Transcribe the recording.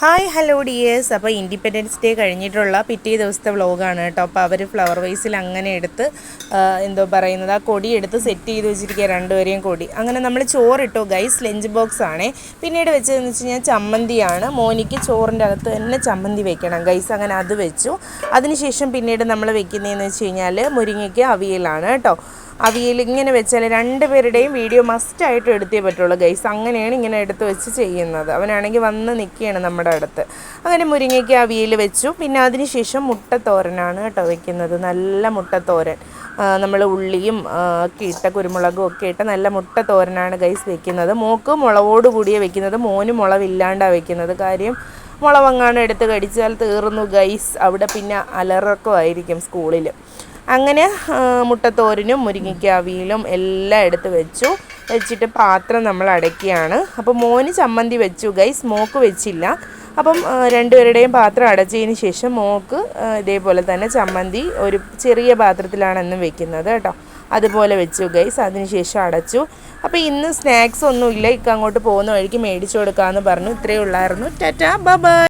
Hi hello dears. അപ്പോൾ Independence Day കഴിഞ്ഞിട്ടുള്ള പിറ്റേ ദിവസത്തെ വ്ളോഗാണ് കേട്ടോ. അപ്പോൾ അവർ ഫ്ലവർ വൈസിൽ അങ്ങനെ എടുത്ത് എന്തോ പറയുന്നത് ആ കൊടി എടുത്ത് സെറ്റ് ചെയ്ത് വെച്ചിരിക്കുക, രണ്ടുപേരെയും കൊടി. അങ്ങനെ നമ്മൾ ചോറിട്ടു ഗൈസ്. ലഞ്ച് ബോക്സ് ആണേ. പിന്നീട് വെച്ചതെന്ന് വെച്ച് കഴിഞ്ഞാൽ ചമ്മന്തിയാണ്. മോനിക്ക് ചോറിൻ്റെ അകത്ത് തന്നെ ചമ്മന്തി വെക്കണം ഗൈസ്. അങ്ങനെ അത് വെച്ചു. അതിനുശേഷം പിന്നീട് നമ്മൾ വെക്കുന്നതെന്ന് വെച്ച് കഴിഞ്ഞാൽ മുരിങ്ങയ്ക്ക് അവിയലാണ് കേട്ടോ. അവിയൽ ഇങ്ങനെ വെച്ചാൽ രണ്ടുപേരുടെയും വീഡിയോ മസ്റ്റായിട്ട് എടുത്തേ പറ്റുള്ളൂ ഗൈസ്. അങ്ങനെയാണ് ഇങ്ങനെ എടുത്ത് വെച്ച് ചെയ്യുന്നത്. അവനാണെങ്കിൽ വന്ന് നിൽക്കുകയാണ് നമ്മുടെ അടുത്ത്. അങ്ങനെ മുരിങ്ങയ്ക്ക് അവിയൽ വെച്ചു. പിന്നെ അതിനുശേഷം മുട്ടത്തോരനാണ് കേട്ടോ വെക്കുന്നത്. നല്ല മുട്ടത്തോരൻ, നമ്മൾ ഉള്ളിയും ഒക്കെ ഇട്ട കുരുമുളകും ഒക്കെ ഇട്ട് നല്ല മുട്ടത്തോരനാണ് ഗൈസ് വെക്കുന്നത്. മോക്ക് മുളകോട് കൂടിയാണ് വെക്കുന്നത്, മോന് മുളവില്ലാണ്ടാണ് വെക്കുന്നത്. കാര്യം മുളവങ്ങാണ് എടുത്ത് കടിച്ചാൽ തീർന്നു ഗൈസ്. അവിടെ പിന്നെ അലറക്കമായിരിക്കും സ്കൂളിൽ. അങ്ങനെ മുട്ടത്തോരനും മുരിങ്ങയ്ക്ക അവിയലും എല്ലാം എടുത്ത് വെച്ചിട്ട് പാത്രം നമ്മൾ അടയ്ക്കുകയാണ്. അപ്പോൾ മോന് ചമ്മന്തി വെച്ചു ഗൈസ്, മോക്ക് വെച്ചില്ല. അപ്പം രണ്ടുപേരുടെയും പാത്രം അടച്ചതിന് ശേഷം മോക്ക് ഇതേപോലെ തന്നെ ചമ്മന്തി ഒരു ചെറിയ പാത്രത്തിലാണ് എന്നും വെക്കുന്നത് കേട്ടോ. അതുപോലെ വെച്ചു ഗൈസ്. അതിനുശേഷം അടച്ചു. അപ്പോൾ ഇന്ന് സ്നാക്സ് ഒന്നുമില്ല, ഇക്ക അങ്ങോട്ട് പോകുന്ന വഴിക്ക് മേടിച്ചു കൊടുക്കാമെന്ന് പറഞ്ഞു. ഇത്രയേ ഉള്ളായിരുന്നു. Tata bye bye.